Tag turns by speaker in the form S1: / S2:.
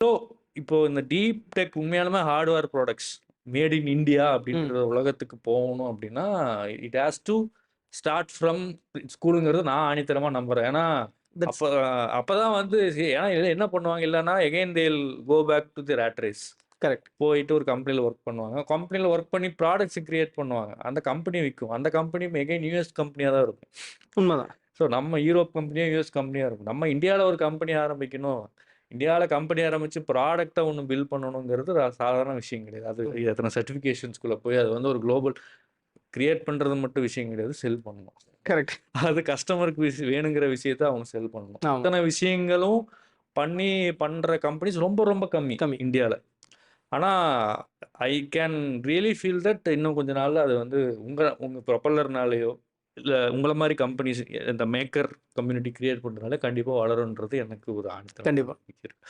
S1: So இப்போ இந்த deep tech உண்மையாலுமே hardware products made in India
S2: ம்.
S1: அப்படின்ற உலகத்துக்கு போகணும் அப்படின்னா it has to start from ஸ்கூலுங்கிறது நான் ஆணித்தரமாக நம்புறேன். ஏன்னா
S2: தட்ஸ்
S1: அப்போ அப்பதான் வந்து ஏன்னா இதுல என்ன பண்ணுவாங்க இல்லைன்னா again they'll go back to the rat race.
S2: Correct.
S1: போயிட்டு ஒரு கம்பெனியில் ஒர்க் பண்ணுவாங்க. கம்பெனியில் ஒர்க் பண்ணி ப்ராடக்ட்ஸ் கிரியேட் பண்ணுவாங்க. அந்த கம்பெனி விற்கும். அந்த கம்பெனி எகைன் யூஎஸ் கம்பெனியாக தான் இருக்கும்.
S2: உண்மைதான்.
S1: ஸோ நம்ம யூரோப் கம்பெனியோ யூஎஸ் கம்பெனியாக இருக்கும். நம்ம இந்தியாவில் ஒரு கம்பெனி ஆரம்பிக்கணும். இந்தியாவில் கம்பெனி ஆரம்பித்து ப்ராடக்டை ஒன்று பில்ட் பண்ணணுங்கிறது சாதாரண விஷயம் கிடையாது. அது எத்தனை சர்டிஃபிகேஷன்ஸ்குள்ளே போய் அது வந்து ஒரு குளோபல் கிரியேட் பண்ணுறது மட்டும் விஷயம் கிடையாது. செல் பண்ணணும்.
S2: கரெக்ட்.
S1: அது கஸ்டமருக்கு வேணுங்கிற விஷயத்த அவங்க செல் பண்ணணும்.
S2: ஆமா.
S1: இத்தனை விஷயங்களும் பண்ணுற கம்பெனிஸ் ரொம்ப ரொம்ப கம்மி இந்தியாவில். ஆனால் I can really feel that இன்னும் கொஞ்ச நாளில் அது வந்து உங்கள் ப்ரொப்பல்லர்னாலேயோ இல்லை உங்களை மாதிரி கம்பெனிஸ் இந்த மேக்கர் கம்யூனிட்டி கிரியேட் பண்ணுறதுனால கண்டிப்பாக வளருன்றது எனக்கு ஒரு ஆணித்தரம்
S2: கண்டிப்பா.
S1: இருக்கு.